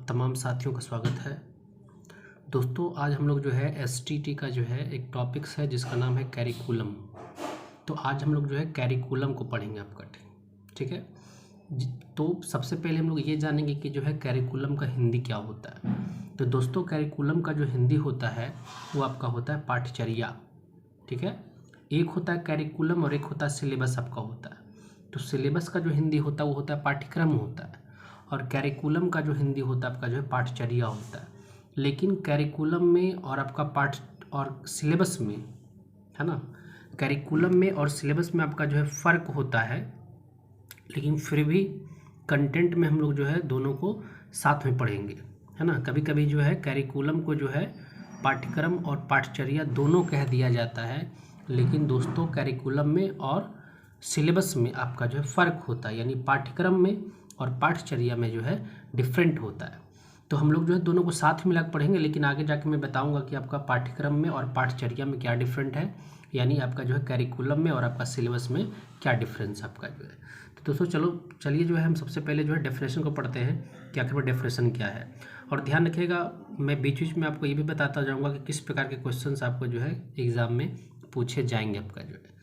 तमाम साथियों का स्वागत है। दोस्तों आज हम लोग जो है एसटीटी का जो है एक टॉपिक्स है जिसका नाम है कैरिकुलम। तो आज हम लोग जो है कैरिकुलम को पढ़ेंगे आपका, ठीक है। तो सबसे पहले हम लोग ये जानेंगे कि जो है कैरिकुलम का हिंदी क्या होता है। तो दोस्तों कैरिकुलम का जो हिंदी होता है वो आपका होता है पाठ्यचर्या, ठीक है। एक होता है कैरिकुलम और एक होता है सिलेबस आपका होता है। तो सिलेबस का जो हिंदी होता है वो होता है पाठ्यक्रम होता है, और कैरिकुलम का जो हिंदी होता है आपका जो है पाठ्यचर्या होता है। लेकिन कैरिकुलम में और आपका पाठ और सिलेबस में, है ना, कैरिकुलम में और सिलेबस में आपका जो है फ़र्क होता है, लेकिन फिर भी कंटेंट में हम लोग जो है दोनों को साथ में पढ़ेंगे, है ना। कभी कभी जो है कैरिकुलम को जो है पाठ्यक्रम और पाठ्यचर्या दोनों कह दिया जाता है, लेकिन दोस्तों कैरिकुलम में और सिलेबस में आपका जो है फ़र्क होता है, यानी पाठ्यक्रम में और पाठ्यचर्या में जो है डिफरेंट होता है। तो हम लोग जो है दोनों को साथ में मिलाकर पढ़ेंगे, लेकिन आगे जाके मैं बताऊंगा कि आपका पाठ्यक्रम में और पाठ्यचर्या में क्या डिफरेंट है, यानी आपका जो है कैरिकुलम में और आपका सिलेबस में क्या डिफरेंस आपका जो है। तो दोस्तों चलिए जो है हम सबसे पहले जो है डेफिनेशन को पढ़ते हैं कि आखिर में डेफिनेशन क्या है। और ध्यान रखिएगा, मैं बीच बीच में आपको ये भी बताता जाऊँगा कि किस प्रकार के क्वेश्चन आपको जो है एग्ज़ाम में पूछे जाएंगे आपका जो है।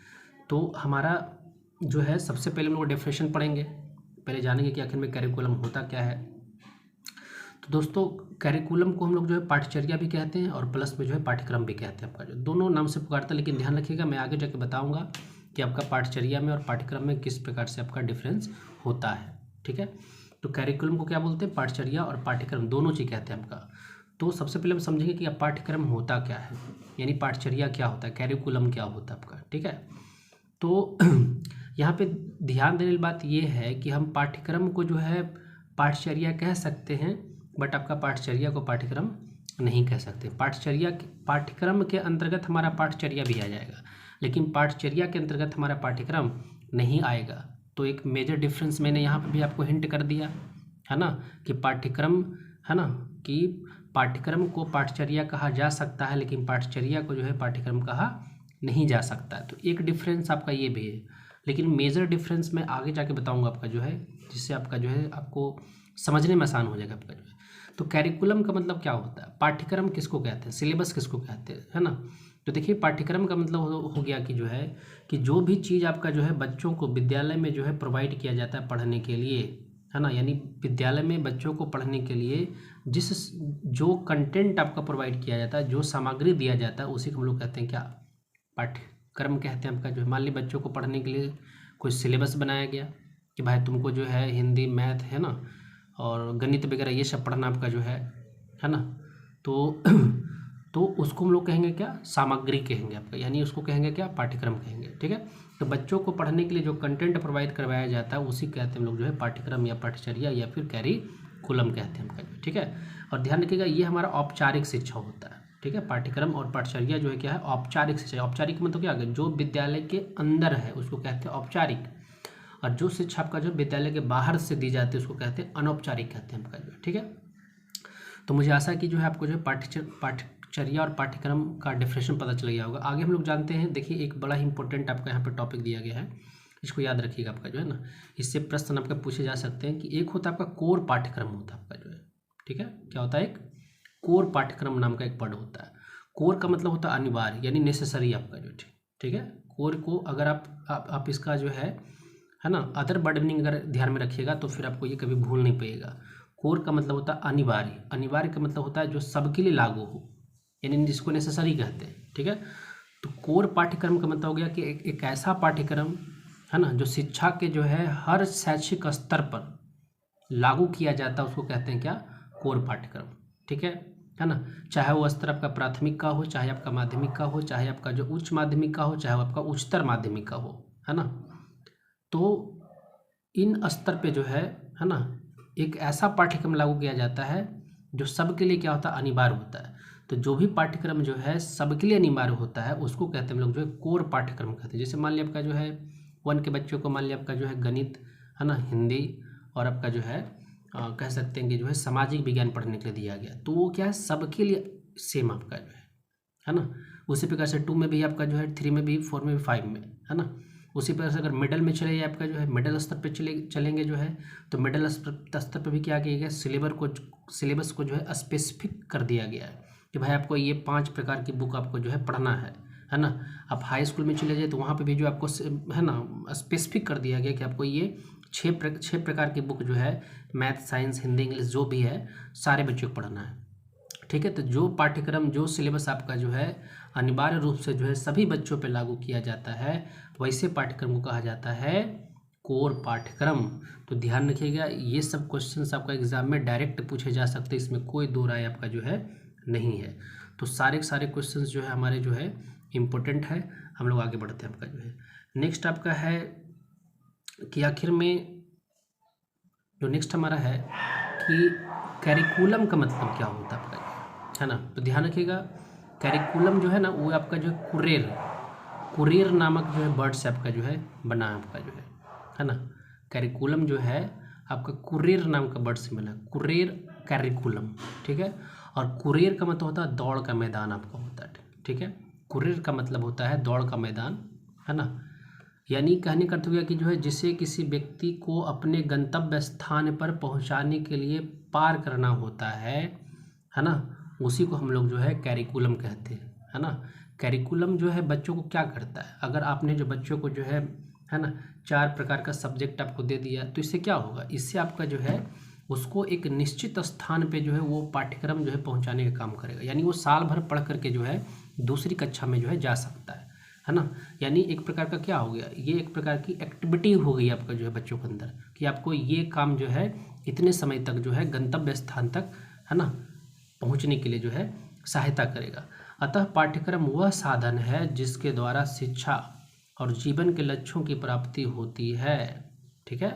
तो हमारा जो है सबसे पहले हम लोग डेफिनेशन पढ़ेंगे, पहले जानेंगे कि आखिर में कैरिकुलम होता क्या है। तो दोस्तों कैरिकुलम को हम लोग जो है पाठ्यचर्या भी कहते हैं और प्लस में जो है पाठ्यक्रम भी कहते हैं आपका, जो दोनों नाम से पुकारता है। लेकिन ध्यान रखिएगा, मैं आगे जाके बताऊंगा कि आपका पाठ्यचर्या में और पाठ्यक्रम में किस प्रकार से आपका डिफरेंस होता है, ठीक है। तो कैरिकुलम को क्या बोलते हैं, पाठ्यचर्या और पाठ्यक्रम दोनों चीज़ कहते हैं आपका। तो सबसे पहले हम समझेंगे कि अब पाठ्यक्रम होता क्या है, यानी पाठ्यचर्या क्या होता है, कैरिकुलम क्या होता है आपका, ठीक है। तो यहाँ पे ध्यान देने वाली बात ये है कि हम पाठ्यक्रम को जो है पाठ्यचर्या कह सकते हैं, बट आपका पाठ्यचर्या को पाठ्यक्रम नहीं कह सकते। पाठ्यक्रम के अंतर्गत हमारा पाठ्यचर्या भी आ जाएगा, लेकिन पाठ्यचर्या के अंतर्गत हमारा पाठ्यक्रम नहीं आएगा। तो एक मेजर डिफरेंस मैंने यहाँ पे भी आपको हिंट कर दिया, है ना, कि पाठ्यक्रम, है ना, कि पाठ्यक्रम को पाठ्यचर्या कहा जा सकता है, लेकिन पाठ्यचर्या को जो है पाठ्यक्रम कहा नहीं जा सकता है। तो एक डिफरेंस आपका ये भी है, लेकिन मेजर डिफरेंस मैं आगे जाके बताऊंगा आपका जो है, जिससे आपका जो है आपको समझने में आसान हो जाएगा आपका जो है। तो कैरिकुलम का मतलब क्या होता है, पाठ्यक्रम किसको कहते हैं, सिलेबस किसको कहते हैं, है ना। तो देखिए पाठ्यक्रम का मतलब हो गया कि जो है कि जो भी चीज़ आपका जो है बच्चों को विद्यालय में जो है प्रोवाइड किया जाता है पढ़ने के लिए, है ना, यानी विद्यालय में बच्चों को पढ़ने के लिए जो कंटेंट आपका प्रोवाइड किया जाता है, जो सामग्री दिया जाता है, उसी को हम लोग कहते हैं क्या, पाठ्यक्रम कहते हैं आपका जो है। मान ली बच्चों को पढ़ने के लिए कोई सिलेबस बनाया गया कि भाई तुमको जो है हिंदी, मैथ, है ना, और गणित वगैरह ये सब पढ़ना आपका जो है ना। तो तो उसको हम लोग कहेंगे क्या, सामग्री कहेंगे आपका, यानी उसको कहेंगे क्या, पाठ्यक्रम कहेंगे, ठीक है। तो बच्चों को पढ़ने के लिए जो कंटेंट प्रोवाइड करवाया जाता है उसी कहते हैं हम लोग जो है पाठ्यक्रम या पाठ्यचर्या या फिर कैरिकुलम कहते हैं आपका, ठीक है। और ध्यान रखिएगा ये हमारा औपचारिक शिक्षा होता है, ठीक है। पाठ्यक्रम और पाठ्यचर्या जो है क्या है, औपचारिक शिक्षा। औपचारिक मतलब क्या है, जो विद्यालय के अंदर है उसको कहते हैं औपचारिक, और जो शिक्षा आपका जो विद्यालय के बाहर से दी जाती है उसको कहते हैं अनौपचारिक कहते हैं आपका जो है, ठीक है। तो मुझे आशा है कि जो है आपको जो है पाठ्यचर्या और पाठ्यक्रम का डिफरेंशिएशन पता चल गया होगा। आगे हम लोग जानते हैं, देखिए एक बड़ा ही इंपॉर्टेंट आपका यहाँ पे टॉपिक दिया गया है, इसको याद रखिएगा आपका जो है ना। इससे प्रश्न आपका पूछे जा सकते हैं कि एक होता है आपका कोर पाठ्यक्रम होता है आपका जो है, ठीक है। क्या होता है, एक कोर पाठ्यक्रम नाम का एक पद होता है। कोर का मतलब होता है अनिवार्य, यानी नेसेसरी आपका जो, ठीक है। कोर को अगर आप इसका जो है ना अदर वर्ड मीनिंग अगर ध्यान में रखिएगा तो फिर आपको ये कभी भूल नहीं पाइएगा। कोर का मतलब होता है अनिवार्य, अनिवार्य का मतलब होता है जो सबके लिए लागू हो, यानी जिसको नेसेसरी कहते हैं, ठीक है। तो कोर पाठ्यक्रम का मतलब हो गया कि एक ऐसा पाठ्यक्रम, है ना, जो शिक्षा के जो है हर शैक्षिक स्तर पर लागू किया जाता है, उसको कहते हैं क्या, कोर पाठ्यक्रम, ठीक है ना। चाहे वो स्तर आपका प्राथमिक का हो, चाहे आपका माध्यमिक का हो, चाहे आपका जो उच्च माध्यमिक का हो, चाहे वो आपका उच्चतर माध्यमिक का हो, है ना। तो इन स्तर पे जो है ना, एक ऐसा पाठ्यक्रम लागू किया जाता है जो सबके लिए क्या होता है, अनिवार्य होता है। तो जो भी पाठ्यक्रम जो है सबके लिए अनिवार्य होता है उसको कहते हैं हम लोग जो है कोर पाठ्यक्रम कहते हैं। जैसे मान लिया आपका जो है 1 के बच्चों को मान लिया आपका जो है गणित, है ना, हिंदी और आपका जो है कह सकते हैं कि जो है सामाजिक विज्ञान पढ़ने के लिए दिया गया, तो वो क्या है, सबके लिए सेम आपका जो है ना। उसी प्रकार से 2 में भी आपका जो है, 3 में भी, 4 में भी, 5 में, है ना। उसी प्रकार से अगर मिडल में चले आपका जो है मिडल स्तर पे चलेंगे जो है, तो मिडल स्तर पे भी क्या किया गया, सिलेबस को जो है स्पेसिफिक कर दिया गया है कि भाई आपको ये 5 प्रकार की बुक आपको जो है पढ़ना है ना। आप हाई स्कूल में चले जाए तो वहाँ पे भी जो आपको है ना स्पेसिफिक कर दिया गया कि आपको ये 6 प्रकार की बुक जो है मैथ, साइंस, हिंदी, इंग्लिश जो भी है सारे बच्चों को पढ़ना है। ठीक है, तो जो पाठ्यक्रम जो सिलेबस आपका जो है अनिवार्य रूप से जो है सभी बच्चों पे लागू किया जाता है, वैसे पाठ्यक्रम को कहा जाता है कोर पाठ्यक्रम। तो ध्यान रखिएगा, ये सब क्वेश्चंस आपका एग्जाम में डायरेक्ट पूछे जा सकते हैं, इसमें कोई दो राय आपका जो है नहीं है। तो सारे के सारे क्वेश्चंस जो है हमारे जो है इम्पोर्टेंट है। हम लोग आगे बढ़ते हैं। आपका जो है नेक्स्ट आपका है कि आखिर में जो नेक्स्ट हमारा है कि कैरिकुलम का मतलब क्या होता है आपका, है ना। तो ध्यान रखिएगा, कैरिकुलम जो है ना वो आपका जो है कुरेर नामक जो है वर्ड से आपका जो है बना है आपका जो है ना। कैरिकुलम जो है आपका कुरेर नाम का वर्ड से बना, कुरेर कैरिकुलम। ठीक है, और कुरेर का मतलब होता है दौड़ का मैदान आपका होता है। ठीक है, कुरेर का मतलब होता है दौड़ का मैदान, है ना। यानी कहने का अर्थ हो गया कि जो है जिसे किसी व्यक्ति को अपने गंतव्य स्थान पर पहुंचाने के लिए पार करना होता है ना, उसी को हम लोग जो है कैरिकुलम कहते हैं, है ना। कैरिकुलम जो है बच्चों को क्या करता है, अगर आपने जो बच्चों को जो है ना 4 प्रकार का सब्जेक्ट आपको दे दिया तो इससे क्या होगा, इससे आपका जो है उसको एक निश्चित स्थान पे जो है वो पाठ्यक्रम जो है पहुंचाने का काम करेगा। यानी वो साल भर पढ़ करके जो है दूसरी कक्षा में जो है जा सकता है ना। यानी एक प्रकार का क्या हो गया, ये एक प्रकार की एक्टिविटी हो गई आपका जो है बच्चों के अंदर कि आपको ये काम जो है इतने समय तक जो है गंतव्य स्थान तक, है ना, पहुंचने के लिए जो है सहायता करेगा। अतः पाठ्यक्रम वह साधन है जिसके द्वारा शिक्षा और जीवन के लक्ष्यों की प्राप्ति होती है। ठीक है,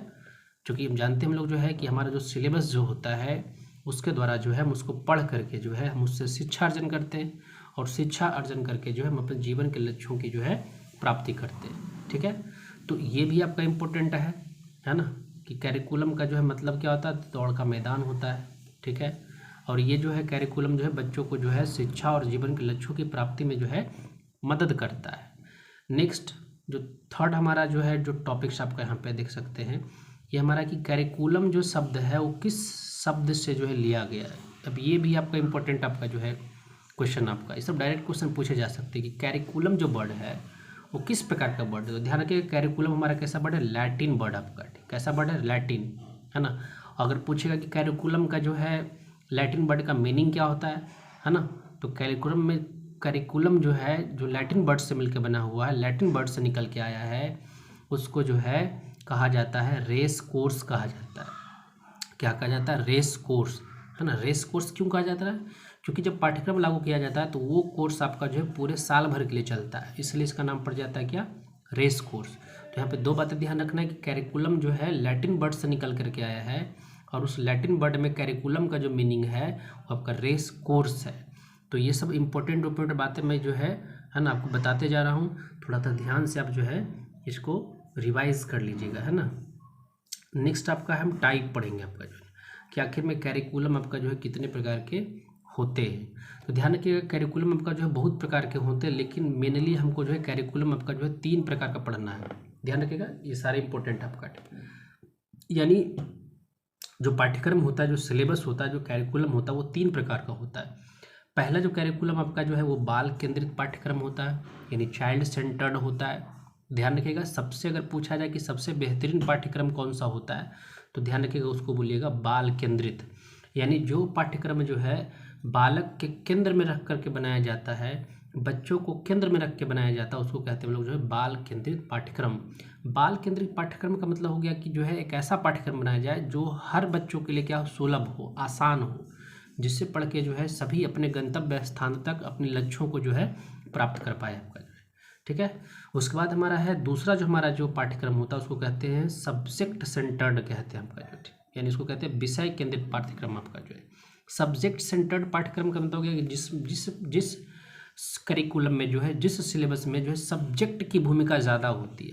क्योंकि हम जानते हैं हम लोग जो है कि हमारा जो सिलेबस जो होता है उसके द्वारा जो है हम उसको पढ़ करके जो है हम उससे शिक्षा अर्जन करते हैं, और शिक्षा अर्जन करके जो है हम अपने जीवन के लक्ष्यों की जो है प्राप्ति करते हैं। ठीक है, तो ये भी आपका इम्पोर्टेंट है ना, कि कैरिकुलम का जो है मतलब क्या होता है, दौड़ का मैदान होता है। ठीक है, और ये जो है कैरिकुलम जो है बच्चों को जो है शिक्षा और जीवन के लक्ष्यों की प्राप्ति में जो है मदद करता है। नेक्स्ट जो थर्ड हमारा जो है जो टॉपिक्स आपका यहाँ पे देख सकते हैं, ये हमारा कि कैरिकुलम जो शब्द है वो किस शब्द से जो है लिया गया है। अब ये भी आपका इम्पोर्टेंट आपका जो है क्वेश्चन आपका, ये सब डायरेक्ट क्वेश्चन पूछे जा सकते हैं कि कैरिकुलम जो वर्ड है वो किस प्रकार का वर्ड है। तो ध्यान रखिए, कैरिकुलम हमारा कैसा वर्ड है, लैटिन वर्ड आपका। कैसा वर्ड है, लैटिन, है ना। अगर पूछेगा कि कैरिकुलम का जो है लैटिन वर्ड का मीनिंग क्या होता है ना, तो कैरिकुलम जो है जो लैटिन वर्ड से मिलकर बना हुआ है, लैटिन वर्ड से निकल के आया है, उसको जो है कहा जाता है रेस कोर्स कहा जाता है। क्या कहा जाता है, रेस कोर्स, है ना। रेस कोर्स क्यों कहा जाता है, क्योंकि जब पाठ्यक्रम लागू किया जाता है तो वो कोर्स आपका जो है पूरे साल भर के लिए चलता है, इसलिए इसका नाम पड़ जाता है क्या, रेस कोर्स। तो यहाँ पे 2 बातें ध्यान रखना है कि कैरिकुलम जो है लैटिन वर्ड से निकल करके आया है, और उस लैटिन वर्ड में कैरिकुलम का जो मीनिंग है वो आपका रेस कोर्स है। तो ये सब इम्पोर्टेंट बातें मैं जो है ना आपको बताते जा रहा हूँ, थोड़ा सा ध्यान से आप जो है इसको रिवाइज कर लीजिएगा, है ना। नेक्स्ट आपका हम टाइप पढ़ेंगे आपका जो है कि आखिर में कैरिकुलम आपका जो है कितने प्रकार के होते हैं। तो ध्यान रखिएगा, कैरिकुलम आपका जो है बहुत प्रकार के होते हैं, लेकिन मेनली हमको जो है कैरिकुलम आपका जो है 3 प्रकार का पढ़ना है। ध्यान रखिएगा, ये सारे इंपॉर्टेंट आपका, यानी जो पाठ्यक्रम होता है, जो सिलेबस होता है, जो कैरिकुलम होता है वो 3 प्रकार का होता है। पहला जो कैरिकुलम आपका जो है वो बाल केंद्रित पाठ्यक्रम होता है, यानी चाइल्ड सेंटर्ड होता है। ध्यान रखिएगा, सबसे अगर पूछा जाए कि सबसे बेहतरीन पाठ्यक्रम कौन सा होता है तो ध्यान रखिएगा उसको बोलिएगा बाल केंद्रित, यानी जो पाठ्यक्रम जो है बालक के केंद्र में रख करके बनाया जाता है, बच्चों को केंद्र में रख के बनाया जाता है, उसको कहते हैं हम लोग जो है बाल केंद्रित पाठ्यक्रम। बाल केंद्रित पाठ्यक्रम का मतलब हो गया कि जो है एक ऐसा पाठ्यक्रम बनाया जाए जो हर बच्चों के लिए क्या सुलभ हो, आसान हो, जिससे पढ़ के जो है सभी अपने गंतव्य स्थान तक अपने लक्ष्यों को जो है प्राप्त कर पाए आपका जो है। ठीक है, उसके बाद हमारा है दूसरा जो हमारा जो पाठ्यक्रम होता है उसको कहते हैं सब्जेक्ट सेंटर्ड कहते हैं आपका जो, यानी इसको कहते हैं विषय केंद्रित पाठ्यक्रम आपका जो है। सब्जेक्ट सेंटर्ड पाठ्यक्रम का मतलब हो गया कि जिस करिकुलम में जो है, जिस सिलेबस में जो है सब्जेक्ट की भूमिका ज़्यादा होती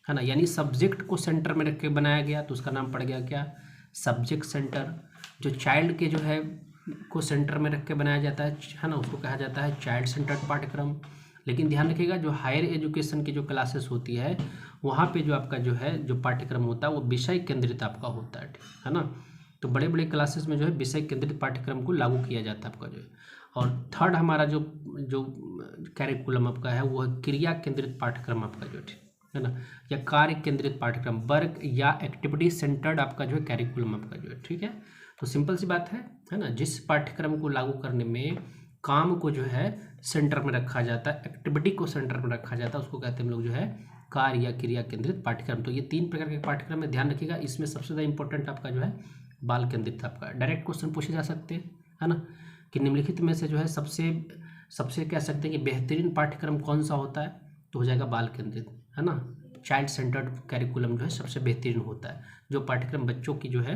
है ना, यानी सब्जेक्ट को सेंटर में रख के बनाया गया तो उसका नाम पड़ गया क्या, सब्जेक्ट सेंटर। जो चाइल्ड के जो है को सेंटर में रख के बनाया जाता है ना, उसको कहा जाता है चाइल्ड सेंटर्ड पाठ्यक्रम। लेकिन ध्यान रखिएगा, जो हायर एजुकेशन की जो क्लासेस होती है वहाँ पे जो आपका जो है जो पाठ्यक्रम होता है वो विषय केंद्रित आपका होता है ना। तो बड़े बड़े क्लासेस में जो है विषय केंद्रित पाठ्यक्रम को लागू किया जाता है आपका जो है। और थर्ड हमारा जो जो कैरिकुलम आपका है वो है क्रिया केंद्रित पाठ्यक्रम आपका जो है ना, या कार्य केंद्रित पाठ्यक्रम, वर्क या एक्टिविटी सेंटर्ड आपका जो है कैरिकुलम आपका जो है। ठीक है, तो सिंपल सी बात है ना, जिस पाठ्यक्रम को लागू करने में काम को जो है सेंटर में रखा जाता है, एक्टिविटी को सेंटर में रखा जाता है, उसको कहते हैं हम लोग जो है कार्य या क्रिया केंद्रित पाठ्यक्रम। तो ये 3 प्रकार के पाठ्यक्रम में ध्यान रखिएगा। इसमें सबसे ज़्यादा इंपॉर्टेंट आपका जो है बाल केंद्रित आपका डायरेक्ट क्वेश्चन पूछे जा सकते हैं, है ना, कि निम्नलिखित में से जो है सबसे कह सकते हैं कि बेहतरीन पाठ्यक्रम कौन सा होता है, तो हो जाएगा बाल केंद्रित, है ना। चाइल्ड सेंटर्ड कैरिकुलम जो है सबसे बेहतरीन होता है, जो पाठ्यक्रम बच्चों की जो है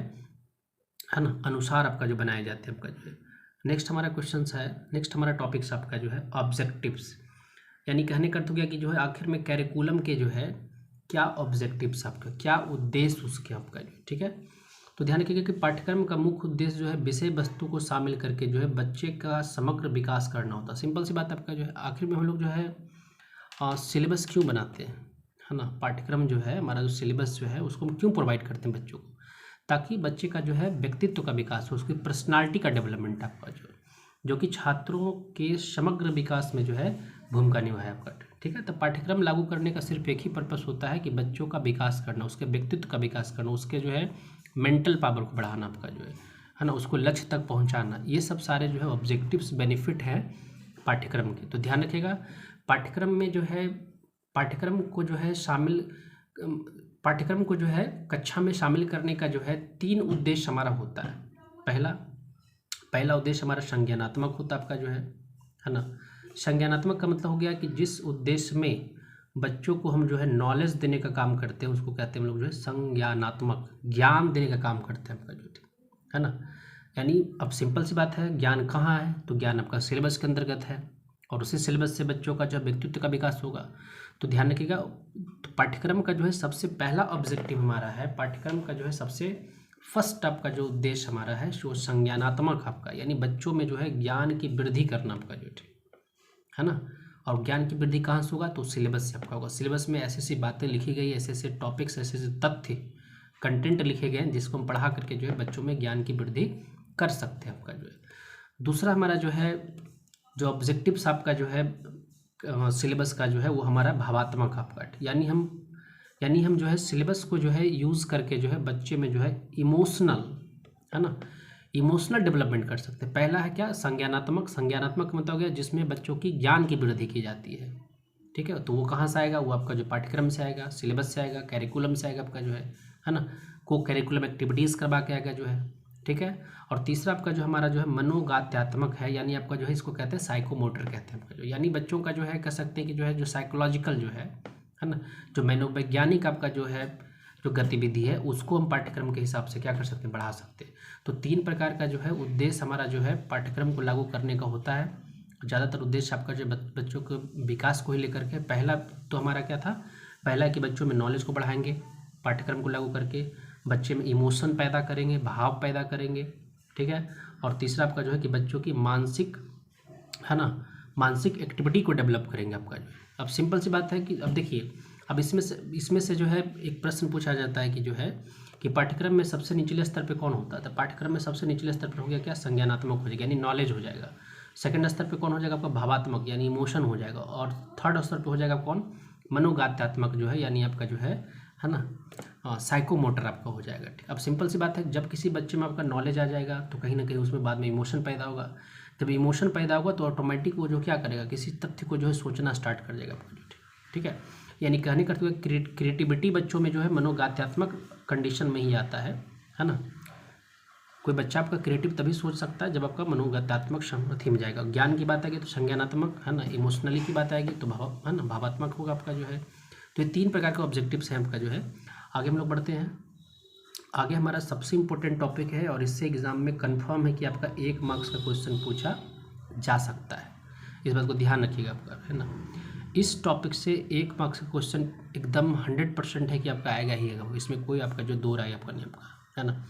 ना अनुसार आपका जो बनाए जाते हैं आपका जो है। नेक्स्ट हमारा क्वेश्चन है, नेक्स्ट हमारा टॉपिक्स आपका जो है ऑब्जेक्टिव्स, यानी कहने का अर्थ हो गया कि जो है आखिर में कैरिकुलम के जो है क्या ऑब्जेक्टिव्स आपका, क्या उद्देश्य उसके आपका जो, ठीक है। तो ध्यान रखिएगा कि पाठ्यक्रम का मुख्य उद्देश्य जो है विषय वस्तु को शामिल करके जो है बच्चे का समग्र विकास करना होता है। सिंपल सी बात आपका जो है, आखिर में हम लोग जो है सिलेबस क्यों बनाते हैं, है ना, पाठ्यक्रम जो है हमारा जो सिलेबस जो है उसको हम क्यों प्रोवाइड करते हैं बच्चों को, ताकि बच्चे का जो है व्यक्तित्व का विकास हो, उसकी पर्सनालिटी का डेवलपमेंट आपका जो कि छात्रों के समग्र विकास में जो है भूमिका निभाए आपका, ठीक है। तो पाठ्यक्रम लागू करने का सिर्फ एक ही पर्पस होता है कि बच्चों का विकास करना, उसके व्यक्तित्व का विकास करना, उसके जो है मेंटल पावर को बढ़ाना आपका जो है ना, उसको लक्ष्य तक पहुंचाना। ये सब सारे जो है ऑब्जेक्टिव्स बेनिफिट हैं पाठ्यक्रम के। तो ध्यान रखिएगा पाठ्यक्रम में जो है पाठ्यक्रम को जो है कक्षा में शामिल करने का जो है 3 उद्देश्य हमारा होता है। पहला उद्देश्य हमारा संज्ञानात्मक होता है आपका जो है ना। संज्ञानात्मक का मतलब हो गया कि जिस उद्देश्य में बच्चों को हम जो है नॉलेज देने का काम करते हैं उसको कहते हैं हम लोग जो है संज्ञानात्मक, ज्ञान देने का काम करते हैं आपका जो, है ना। यानी अब सिंपल सी बात है, ज्ञान कहाँ है, तो ज्ञान आपका सिलेबस के अंतर्गत है और उसी सिलेबस से बच्चों का जो व्यक्तित्व का विकास होगा। तो ध्यान रखिएगा, तो पाठ्यक्रम का जो है सबसे पहला ऑब्जेक्टिव हमारा है, पाठ्यक्रम का जो है सबसे फर्स्ट आपका जो उद्देश्य हमारा है वो संज्ञानात्मक आपका, यानी बच्चों में जो है ज्ञान की वृद्धि करना आपका जो है ना। और ज्ञान की वृद्धि कहाँ से होगा, तो सिलेबस से आपका होगा। सिलेबस में ऐसी ऐसी बातें लिखी गई, ऐसे ऐसे टॉपिक्स, ऐसे ऐसे तथ्य कंटेंट लिखे गए हैं जिसको हम पढ़ा करके जो है बच्चों में ज्ञान की वृद्धि कर सकते हैं आपका जो है। दूसरा हमारा जो है जो ऑब्जेक्टिव्स आपका जो है सिलेबस का जो है वो हमारा भावात्मक आपका, यानी हम जो है सिलेबस को जो है यूज़ करके जो है बच्चे में जो है इमोशनल, है ना, इमोशनल डेवलपमेंट कर सकते हैं। पहला है क्या, संज्ञानात्मक मतलब हो गया जिसमें बच्चों की ज्ञान की वृद्धि की जाती है, ठीक है। तो वो कहाँ से आएगा, वो आपका जो पाठ्यक्रम से आएगा, सिलेबस से आएगा, कैरिकुलम से आएगा आपका जो है ना, को कैरिकुलम एक्टिविटीज़ करवा के आएगा जो है, ठीक है। और तीसरा आपका जो हमारा जो है मनोगात्यात्मक है, यानी आपका जो है इसको कहते हैं साइकोमोटर कहते हैं आपका जो, यानी बच्चों का जो है कह सकते हैं कि जो है जो साइकोलॉजिकल जो है ना, जो मनोवैज्ञानिक आपका जो है जो गतिविधि है उसको हम पाठ्यक्रम के हिसाब से क्या कर सकते हैं, बढ़ा सकते हैं। तो 3 प्रकार का जो है उद्देश्य हमारा जो है पाठ्यक्रम को लागू करने का होता है। ज़्यादातर उद्देश्य आपका जो बच्चों के विकास को ही लेकर के, पहला तो हमारा क्या था, पहला कि बच्चों में नॉलेज को बढ़ाएंगे पाठ्यक्रम को लागू करके, बच्चे में इमोशन पैदा करेंगे, भाव पैदा करेंगे, ठीक है। और तीसरा आपका जो है कि बच्चों की मानसिक, है ना, मानसिक एक्टिविटी को डेवलप करेंगे आपका जो। अब सिंपल सी बात है कि अब देखिए, अब इसमें से जो है एक प्रश्न पूछा जाता है कि जो है कि पाठ्यक्रम में सबसे निचले स्तर पे कौन होता है, तो पाठ्यक्रम में सबसे निचले स्तर पर हो गया क्या, संज्ञानात्मक हो जाएगा यानी नॉलेज हो जाएगा। सेकंड स्तर पे कौन हो जाएगा आपका, भावात्मक यानी इमोशन हो जाएगा। और थर्ड स्तर पे हो जाएगा कौन, मनोगात्यात्मक जो है, यानी आपका जो है ना साइकोमोटर आपका हो जाएगा। ठीक, अब सिंपल सी बात है, जब किसी बच्चे में आपका नॉलेज आ जाएगा तो कहीं ना कहीं उसमें बाद में इमोशन पैदा होगा। जब इमोशन पैदा होगा तो ऑटोमेटिक वो जो क्या करेगा, किसी तथ्य को जो है सोचना स्टार्ट कर देगा आपका, ठीक है। यानी कहने करते हुए क्रिएटिविटी बच्चों में जो है मनोगात्यात्मक कंडीशन में ही आता है ना। कोई बच्चा आपका क्रिएटिव तभी सोच सकता है जब आपका मनोगतात्मक थीम जाएगा। ज्ञान की बात आएगी तो संज्ञानात्मक, है ना, इमोशनली की बात आएगी तो भावात्मक होगा आपका जो है। तो ये 3 प्रकार के ऑब्जेक्टिव्स हैं आपका जो है। आगे हम लोग बढ़ते हैं। आगे हमारा सबसे इम्पोर्टेंट टॉपिक है और इससे एग्जाम में कंफर्म है कि आपका 1 मार्क्स का क्वेश्चन पूछा जा सकता है, इस बात को ध्यान रखिएगा आपका, है ना। इस टॉपिक से 1 मार्क्स का क्वेश्चन एकदम 100% है कि आपका आएगा ही आएगा, इसमें कोई आपका जो दो राय आपका नहीं आपका, है ना।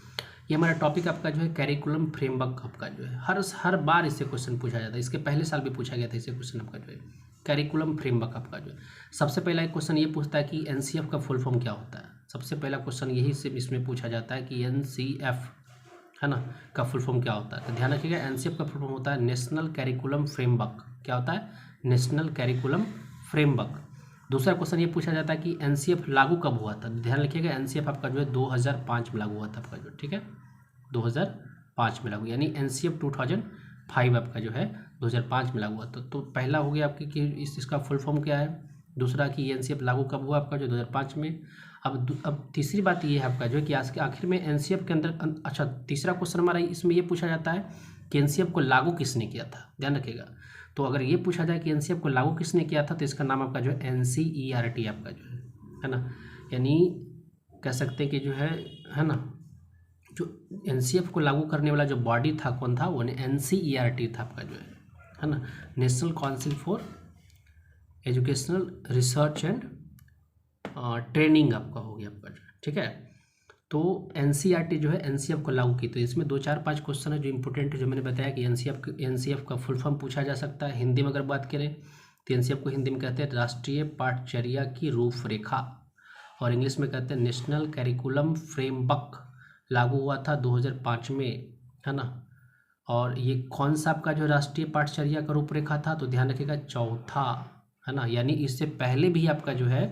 ये हमारा टॉपिक आपका जो है कैरिकुलम फ्रेमवर्क आपका जो है, हर बार इससे क्वेश्चन पूछा जाता है। इसके पहले साल भी पूछा गया था इससे क्वेश्चन आपका जो है कैरिकुलम फ्रेमवर्क आपका जो है। सबसे पहला एक क्वेश्चन ये पूछता है कि एनसीएफ का फुल फॉर्म क्या होता है। सबसे पहला क्वेश्चन यही से इसमें पूछा जाता है कि एनसीएफ है ना, का फुल फॉर्म क्या होता है। तो ध्यान रखिएगा एनसीएफ का फुल फॉर्म होता है नेशनल कैरिकुलम फ्रेमवर्क। क्या होता है? National curriculum framework. दूसरा क्वेश्चन ये पूछा जाता है कि एनसीएफ लागू कब हुआ था। ध्यान रखिएगा एनसीएफ आपका जो है 2005 में लागू हुआ था आपका जो, ठीक है, 2005 में लागू, यानी एनसीएफ 2005 आपका जो है 2005 में लागू हुआ था। तो पहला हो गया आपकी कि इसका फुल फॉर्म क्या है। दूसरा कि एनसीएफ लागू कब हुआ आपका जो 2005 में। अब तीसरी बात ये है आपका जो है कि आखिर में एनसीएफ के अंदर, अच्छा तीसरा क्वेश्चन हमारा इसमें ये पूछा जाता है कि एनसीएफ को लागू किसने किया था। ध्यान रखिएगा, तो अगर ये पूछा जाए कि एनसीएफ को लागू किसने किया था तो इसका नाम आपका जो है एनसीईआरटी आपका जो है ना, यानी कह सकते हैं कि जो है ना, जो एनसीएफ को लागू करने वाला जो बॉडी था कौन था, वो एनसीईआरटी था आपका जो है ना, national council for educational research and training आपका हो गया आपका जो, ठीक है। तो एनसीईआरटी जो है एनसीएफ को लागू की। तो इसमें 2 4 5 क्वेश्चन है जो इंपॉर्टेंट है, जो मैंने बताया कि एनसीएफ का फुल फॉर्म पूछा जा सकता है। हिंदी में अगर बात करें तो एनसीएफ को हिंदी में कहते हैं राष्ट्रीय पाठचर्या की रूपरेखा, और इंग्लिश में कहते हैं नेशनल कैरिकुलम फ्रेमवर्क। लागू हुआ था 2005 में, है ना। और ये कौन सा आपका जो राष्ट्रीय पाठचर्या का रूपरेखा था, तो ध्यान रखिएगा चौथा, है ना, यानी इससे पहले भी आपका जो है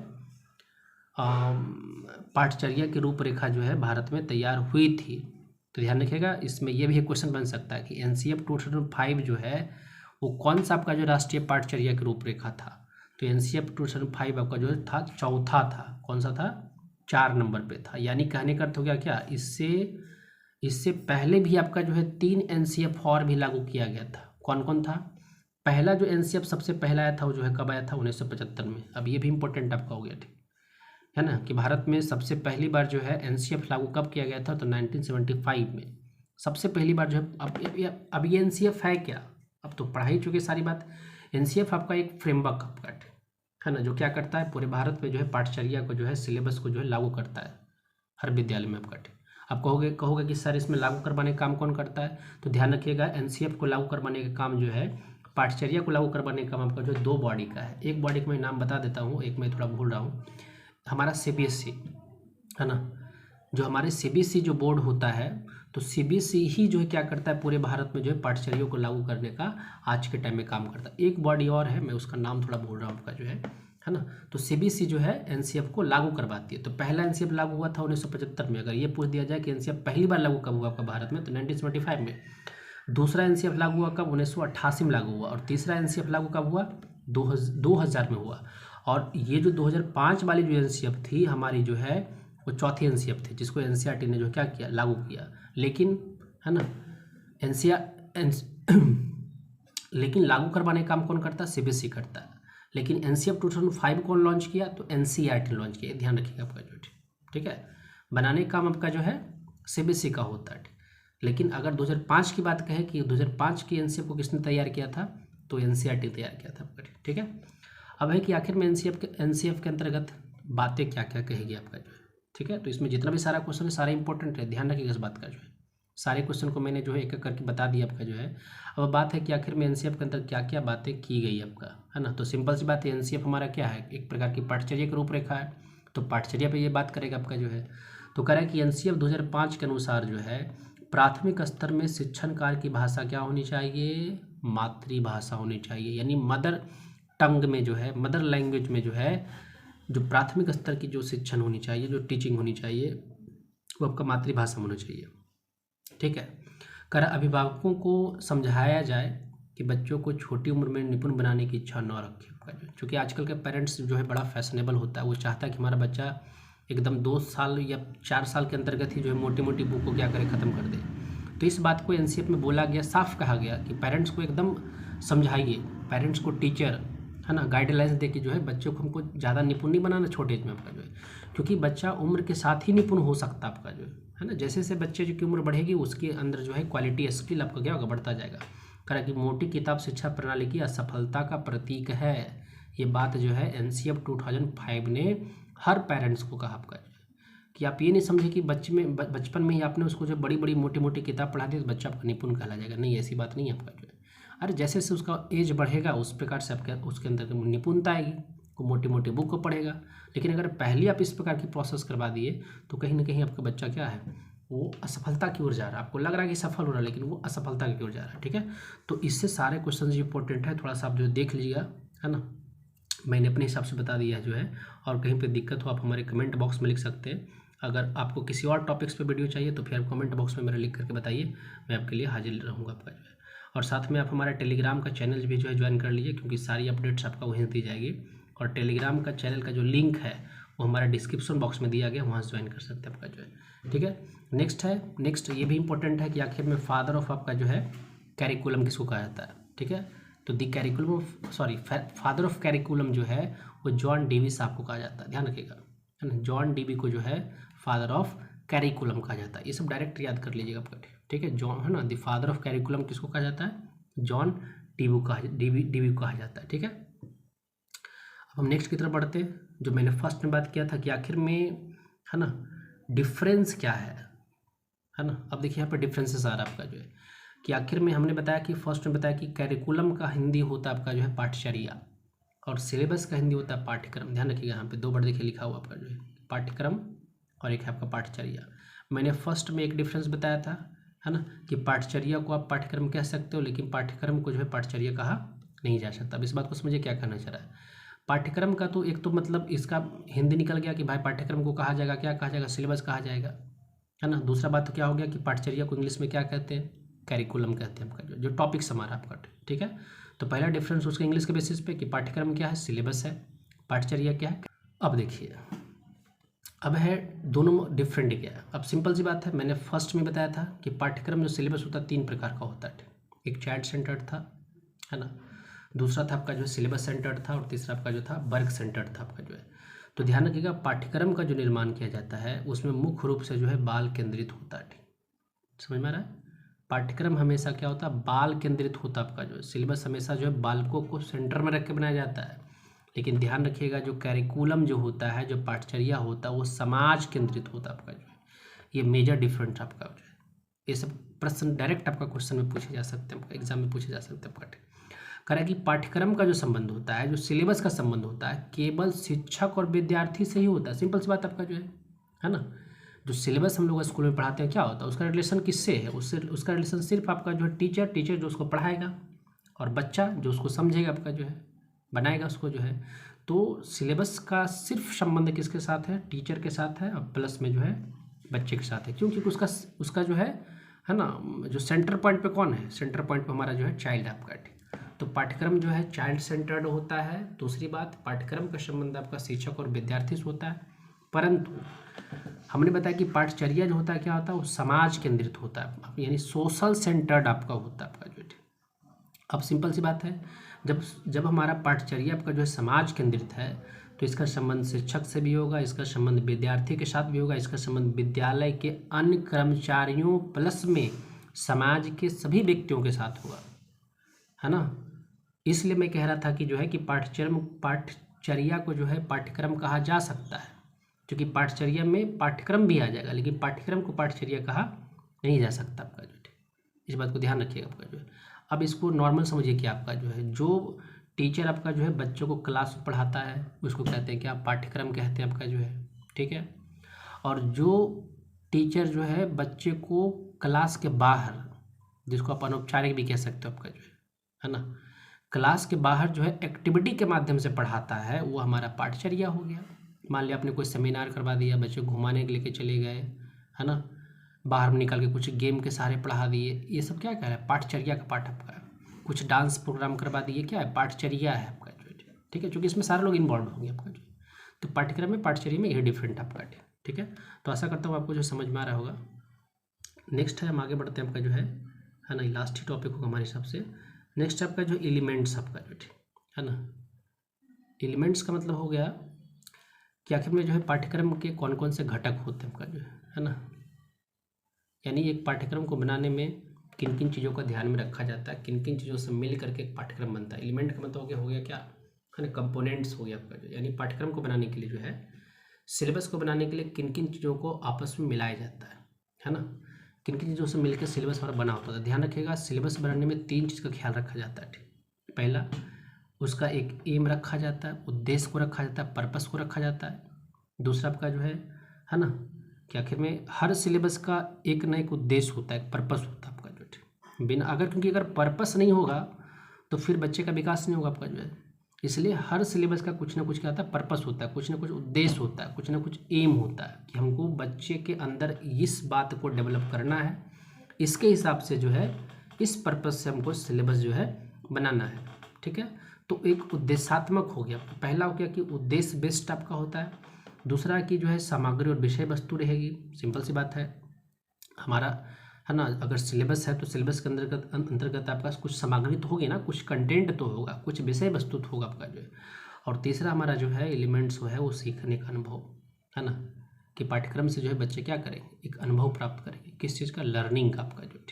पाठचर्या की रूपरेखा जो है भारत में तैयार हुई थी। तो ध्यान रखिएगा इसमें यह भी एक क्वेश्चन बन सकता है कि एनसीएफ 2005 जो है वो कौन सा आपका जो राष्ट्रीय पाठचर्या की रूपरेखा था। तो एनसीएफ 2005 आपका जो था चौथा था। कौन सा था? 4 नंबर पे था। यानी कहने का अर्थ हो गया क्या, इससे पहले भी आपका जो है 3 एनसीएफ और भी लागू किया गया था। कौन कौन था? पहला जो एनसीएफ सबसे पहला आया था वो जो है कब आया था? 1975 में। अब ये भी इंपॉर्टेंट आपका हो गया, ठीक है ना, कि भारत में सबसे पहली बार जो है एनसीएफ लागू कब किया गया था, तो 1975 में सबसे पहली बार जो है। अब ये एनसीएफ है क्या, अब तो पढ़ा ही चुके सारी बात। एनसीएफ आपका एक फ्रेमवर्क आपका है ना, जो क्या करता है पूरे भारत में जो है पाठचर्या को जो है सिलेबस को जो है लागू करता है हर विद्यालय में आपका। आप कहोगे कि सर इसमें लागू करवाने का काम कौन करता है, तो ध्यान रखिएगा एनसीएफ को लागू करवाने का काम जो है, पाठचर्या को लागू करवाने का काम आपका जो है 2 बॉडी का है। एक बॉडी का मैं नाम बता देता हूँ, एक मैं थोड़ा भूल रहा हूँ, हमारा सीबीएसई, है ना। जो हमारे सीबीएसई जो बोर्ड होता है, तो सीबीएसई ही जो है क्या करता है पूरे भारत में जो है पाठचर्या को लागू करने का आज के टाइम में काम करता है। एक बॉडी और है, मैं उसका नाम थोड़ा भूल रहा हूँ आपका जो है ना। तो सीबीएसई जो है एनसीएफ को लागू करवाती है। तो पहला एनसीएफ लागू हुआ था 1975 में। अगर ये पूछ दिया जाए कि एनसीएफ पहली बार लागू कब हुआ आपका भारत में, तो 1975 में। दूसरा एनसीएफ लागू हुआ कब? 1988 में लागू हुआ। और तीसरा एनसीएफ लागू कब हुआ? 2000 में हुआ। और ये जो 2005 वाली जो एनसीएफ थी हमारी जो है वो चौथी एनसीएफ थी, जिसको एनसीईआरटी ने जो क्या किया, लागू किया। लेकिन है ना लेकिन लागू करवाने का काम कौन करता है? सीबीएसई करता है। लेकिन एनसीएफ 2005 कौन लॉन्च किया? तो एनसीईआरटी लॉन्च किया। ध्यान रखिएगा आपका जो, ठीक है, बनाने का काम आपका जो है सीबीएसई का होता है। लेकिन अगर 2005 की बात कहें कि 2005 की एनसीएफ को किसने तैयार किया था, तो एनसीईआरटी तैयार किया था आपका, ठीक है। अब है कि आखिर में एनसीएफ के अंतर्गत बातें क्या क्या कहेगी आपका जो है, ठीक है। तो इसमें जितना भी सारा क्वेश्चन है सारा इंपॉर्टेंट है, ध्यान रखिएगा इस बात का जो है। सारे क्वेश्चन को मैंने जो है एक एक करके बता दिया आपका जो है। अब बात है कि आखिर में एनसीएफ के अंदर क्या क्या बातें की गई आपका, है ना। तो सिंपल सी बात है, एनसीएफ हमारा क्या है, एक प्रकार की पाठचर्या की रूपरेखा है। तो पाठचर्या पे ये बात करेगा आपका जो है। तो कह रहा है कि एनसीएफ 2005 के अनुसार जो है प्राथमिक स्तर में शिक्षण कार्य की भाषा क्या होनी चाहिए? मातृभाषा होनी चाहिए। यानी मदर टंग में जो है, मदर लैंग्वेज में जो है, जो प्राथमिक स्तर की जो शिक्षण होनी चाहिए, जो टीचिंग होनी चाहिए, वो आपका मातृभाषा में होना चाहिए, ठीक है। कर अभिभावकों को समझाया जाए कि बच्चों को छोटी उम्र में निपुण बनाने की इच्छा न रखें आपका जो, क्योंकि आजकल के पेरेंट्स जो है बड़ा फैशनेबल होता है, वो चाहता है कि हमारा बच्चा एकदम 2 साल या 4 साल के अंतर्गत ही जो है मोटी मोटी बुक को क्या करे, ख़त्म कर दे। तो इस बात को एनसीएफ में बोला गया, साफ कहा गया कि पेरेंट्स को एकदम समझाइए, पेरेंट्स को टीचर, है ना, गाइडलाइंस दे के जो है बच्चों को हमको ज़्यादा निपुण नहीं बनाना छोटे एज में आपका जो है, क्योंकि बच्चा उम्र के साथ ही निपुण हो सकता है आपका जो है ना। जैसे जैसे बच्चे की उम्र बढ़ेगी उसके अंदर जो है क्वालिटी स्किल आपका क्या होगा, बढ़ता जाएगा। कह कि मोटी किताब शिक्षा प्रणाली की असफलता का प्रतीक है। ये बात जो है एनसीएफ 2005 ने हर पेरेंट्स को कहा आपका कि आप ये नहीं समझे कि बचपन में ही आपने उसको जो बड़ी बड़ी मोटी मोटी किताब पढ़ा दी तो बच्चा आपका निपुण कहला जाएगा। नहीं, ऐसी बात नहीं है आपका जो है। अरे जैसे जैसे उसका एज बढ़ेगा उस प्रकार से आपके उसके अंदर निपुणता आएगी, वो मोटी मोटी बुक को पढ़ेगा। लेकिन अगर पहले आप इस प्रकार की प्रोसेस करवा दिए तो कहीं ना कहीं आपका बच्चा क्या है, वो असफलता की ओर जा रहा है, आपको लग रहा है कि सफल हो रहा है लेकिन वो असफलता की ओर जा रहा है, ठीक है। तो इससे सारे क्वेश्चन इंपॉर्टेंट है, थोड़ा सा आप जो देख लीजिएगा, है ना। मैंने अपने हिसाब से बता दिया है जो है, और कहीं पे दिक्कत हो आप हमारे कमेंट बॉक्स में लिख सकते हैं। अगर आपको किसी और टॉपिक्स पे वीडियो चाहिए तो फिर आप कमेंट बॉक्स में मेरे लिख करके बताइए, मैं आपके लिए हाजिर रहूँगा आपका जो है। और साथ में आप हमारा टेलीग्राम का चैनल भी जो है ज्वाइन कर लीजिए, क्योंकि सारी अपडेट्स आपका वहीं दी जाएगी। और टेलीग्राम का चैनल का जो लिंक है वो हमारा डिस्क्रिप्शन बॉक्स में दिया गया, वहाँ से ज्वाइन कर सकते हैं आपका जो है, ठीक है। नेक्स्ट ये भी इंपॉर्टेंट है कि आखिर में फादर ऑफ आपका जो है कैरिकुलम किसको कहा जाता है, ठीक है। तो the curriculum of father of curriculum जो है वो जॉन डेवी साहब को कहा जाता है, ध्यान रखिएगा, है ना। जॉन डेवी को जो है फादर ऑफ कैरिकुलम कहा जाता है, ये सब डायरेक्ट याद कर लीजिएगा आपका, ठीक है। जॉन, है ना, द फादर ऑफ कैरिकुलम किसको कहा जाता है, जॉन डेवी को कहा जाता है, ठीक है। अब हम नेक्स्ट की तरफ बढ़ते हैं। जो मैंने फर्स्ट में बात किया था कि आखिर में, है ना, डिफरेंस क्या है ना। अब देखिए यहाँ पर डिफरेंसेस आ रहा है आपका जो है कि आखिर में हमने बताया कि फर्स्ट में बताया कि कैरिकुलम का हिंदी होता है आपका जो है पाठचर्या, और सिलेबस का हिंदी होता है पाठ्यक्रम। ध्यान रखिएगा, यहाँ पे दो बार देखिए लिखा हुआ आपका जो है पाठ्यक्रम और एक है आपका पाठचर्या। मैंने फर्स्ट में एक डिफरेंस बताया था, है ना, कि पाठचर्या को आप पाठ्यक्रम कह सकते हो, लेकिन पाठ्यक्रम को जो है पाठचर्या कहा नहीं जा सकता। अब इस बात को समझिए क्या कहना चाह रहा है। पाठ्यक्रम का तो एक तो मतलब इसका हिंदी निकल गया कि भाई पाठ्यक्रम को कहा जाएगा, क्या कहा जाएगा, सिलेबस कहा जाएगा, है ना। दूसरा बात तो क्या हो गया कि पाठचर्या को इंग्लिश में क्या कहते हैं, कैरिकुलम कहते हैं आपका जो टॉपिक्स हमारा आपका, ठीक है। तो पहला डिफरेंस उसके इंग्लिश के बेसिस पे कि पाठ्यक्रम क्या है, सिलेबस है, पाठचर्या क्या है। अब देखिए, अब है दोनों डिफरेंट क्या है। अब सिंपल सी बात है, मैंने फर्स्ट में बताया था कि पाठ्यक्रम जो सिलेबस होता है 3 प्रकार का होता है। एक चाइल्ड सेंटर्ड था, है ना, दूसरा था आपका जो है सिलेबस सेंटर्ड था, और तीसरा आपका जो था वर्क सेंटर्ड था आपका जो है। तो ध्यान रखिएगा, पाठ्यक्रम का जो निर्माण किया जाता है उसमें मुख्य रूप से जो है बाल केंद्रित होता है, समझ में आ रहा है। पाठ्यक्रम हमेशा क्या होता है, बाल केंद्रित होता है आपका जो है। सिलेबस हमेशा जो है बालकों को सेंटर में रख के बनाया जाता है, लेकिन ध्यान रखिएगा जो कैरिकुलम जो होता है, जो पाठचर्या होता है, वो समाज केंद्रित होता है आपका जो है। ये मेजर डिफरेंस आपका जो है। ये सब प्रश्न डायरेक्ट आपका क्वेश्चन में पूछे जा सकते हैं, आपका एग्जाम में पूछे जा सकते हैं आपका। कह रहा है कि पाठ्यक्रम का जो संबंध होता है, जो सिलेबस का संबंध होता है, केवल शिक्षक और विद्यार्थी से ही होता है। सिंपल सी बात आपका जो है ना। जो सिलेबस हम लोग स्कूल में पढ़ाते हैं क्या होता है, उसका रिलेशन किससे है, उससे उसका रिलेशन सिर्फ आपका जो है टीचर जो उसको पढ़ाएगा, और बच्चा जो उसको समझेगा आपका जो है, बनाएगा उसको जो है। तो सिलेबस का सिर्फ संबंध किसके साथ है, टीचर के साथ है, और प्लस में जो है बच्चे के साथ है। क्योंकि उसका जो है ना, जो सेंटर पॉइंट पे कौन है, सेंटर पॉइंट पे हमारा जो है चाइल्ड आपका। तो पाठ्यक्रम जो है चाइल्ड सेंटर्ड होता है। दूसरी बात, पाठ्यक्रम का संबंध आपका शिक्षक और विद्यार्थी से होता है। परंतु हमने बताया कि पाठचर्या जो होता है क्या होता है, वो समाज केंद्रित होता है, यानी सोशल सेंटर्ड आपका होता है आपका जो है। अब सिंपल सी बात है, जब हमारा पाठचर्या आपका जो है समाज केंद्रित है, तो इसका संबंध शिक्षक से भी होगा, इसका संबंध विद्यार्थी के साथ भी होगा, इसका संबंध विद्यालय के अन्य कर्मचारियों प्लस में समाज के सभी व्यक्तियों के साथ होगा, है ना। इसलिए मैं कह रहा था कि जो है कि पाठचर्या को जो है पाठ्यक्रम कहा जा सकता है, क्योंकि पाठचर्या में पाठ्यक्रम भी आ जाएगा, लेकिन पाठ्यक्रम को पाठचर्या कहा नहीं जा सकता आपका जो है। इस बात को ध्यान रखिएगा आपका जो है। अब इसको नॉर्मल समझिए कि आपका जो है, जो टीचर आपका जो है बच्चों को क्लास में पढ़ाता है उसको कहते हैं क्या, पाठ्यक्रम कहते हैं आपका जो है, ठीक है। और जो टीचर जो है बच्चे को क्लास के बाहर, जिसको आप अनौपचारिक भी कह सकते हो आपका जो है ना, क्लास के बाहर जो है एक्टिविटी के माध्यम से पढ़ाता है, वो हमारा पाठचर्या हो गया। मान लिया आपने कोई सेमिनार करवा दिया, बच्चे को घुमाने के लेके चले गए, है ना, बाहर में निकल के कुछ गेम के सहारे पढ़ा दिए, ये सब क्या कह रहा है, पाठचर्या का पाठ आपका है। कुछ डांस प्रोग्राम करवा दिए, क्या है, पाठचर्या है आपका जो है, ठीक है, क्योंकि इसमें सारे लोग इन्वॉल्व होंगे आपका जो। तो पाठ्यक्रम में पाठचर्या में यही डिफरेंट आपका, ठीक है। तो आशा करता हूँ आपको जो समझ में आ रहा होगा। नेक्स्ट है, हम आगे बढ़ते हैं आपका जो है ना, लास्ट ही टॉपिक होगा हमारे हिसाब से। नेक्स्ट आपका जो एलिमेंट्स आपका जो है ना, एलिमेंट्स का मतलब हो गया कि आखिर में जो है पाठ्यक्रम के कौन कौन से घटक होते हैं आपका जो है ना, यानी एक पाठ्यक्रम को बनाने में किन किन चीज़ों का ध्यान में रखा जाता है, किन किन चीज़ों से मिल करके एक पाठ्यक्रम बनता है। एलिमेंट का मतलब हो गया क्या, है ना, कंपोनेंट्स हो गया आपका जो, यानी पाठ्यक्रम को बनाने के लिए जो है, सिलेबस को बनाने के लिए किन किन चीज़ों को आपस में मिलाया जाता है ना, किन किन चीज़ों से मिलकर सिलेबस हमारा बना होता है। ध्यान रखिएगा, सिलेबस बनाने में 3 चीज़ का ख्याल रखा जाता है। पहला, उसका एक एम रखा जाता है, उद्देश्य को रखा जाता है, पर्पस को रखा जाता है। दूसरा आपका जो है ना, कि आखिर में हर सिलेबस का एक ना एक उद्देश्य होता है, एक पर्पस होता है आपका जो है। बिना अगर क्योंकि अगर पर्पस नहीं होगा तो फिर बच्चे का विकास नहीं होगा आपका जो है। इसलिए हर सिलेबस का कुछ ना कुछ क्या होता है, पर्पस होता है, कुछ ना कुछ उद्देश्य होता है, कुछ ना कुछ एम होता है कि हमको बच्चे के अंदर इस बात को डेवलप करना है, इसके हिसाब से जो है इस पर्पस से हमको सिलेबस जो है बनाना है। ठीक है, तो एक उद्देश्यात्मक हो गया। पहला हो गया कि उद्देश्य बेस्ड आपका होता है। दूसरा कि जो है सामग्री और विषय वस्तु रहेगी। सिंपल सी बात है, हमारा है ना, अगर सिलेबस है तो सिलेबस के अंतर्गत आपका कुछ सामग्री तो होगी ना, कुछ कंटेंट तो होगा, कुछ विषय वस्तु तो होगा आपका जो है। और तीसरा हमारा जो है एलिमेंट्स है वो सीखने का अनुभव, है ना, कि पाठ्यक्रम से जो है बच्चे क्या करेंगे, एक अनुभव प्राप्त करेंगे, किस चीज़ का, लर्निंग का आपका जो।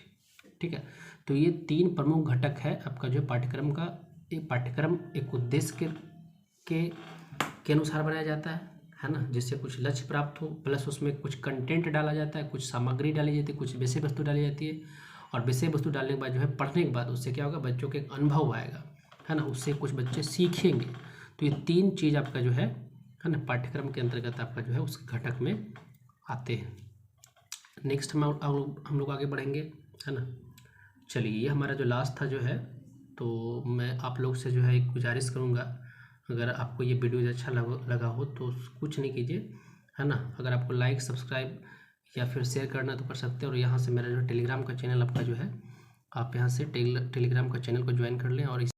ठीक है, तो ये 3 प्रमुख घटक है आपका जो पाठ्यक्रम का। एक पाठ्यक्रम एक उद्देश्य के अनुसार बनाया जाता है ना, जिससे कुछ लक्ष्य प्राप्त हो, प्लस उसमें कुछ कंटेंट डाला जाता है, कुछ सामग्री डाली जाती है, कुछ विषय वस्तु डाली जाती है। और विषय वस्तु डालने के बाद जो है पढ़ने के बाद उससे क्या होगा, बच्चों के एक अनुभव आएगा, है ना, उससे कुछ बच्चे सीखेंगे। तो ये 3 चीज़ आपका जो है ना, पाठ्यक्रम के अंतर्गत आपका जो है उस घटक में आते हैं। नेक्स्ट हम लोग आगे बढ़ेंगे, है ना। चलिए, ये हमारा जो लास्ट था जो है, तो मैं आप लोग से जो है एक गुजारिश करूँगा, अगर आपको ये वीडियो अच्छा लगा हो तो कुछ नहीं कीजिए, है ना। अगर आपको लाइक, सब्सक्राइब या फिर शेयर करना तो कर सकते हैं। और यहाँ से मेरा जो टेलीग्राम का चैनल आपका जो है, आप यहाँ से टेलीग्राम का चैनल को ज्वाइन कर लें और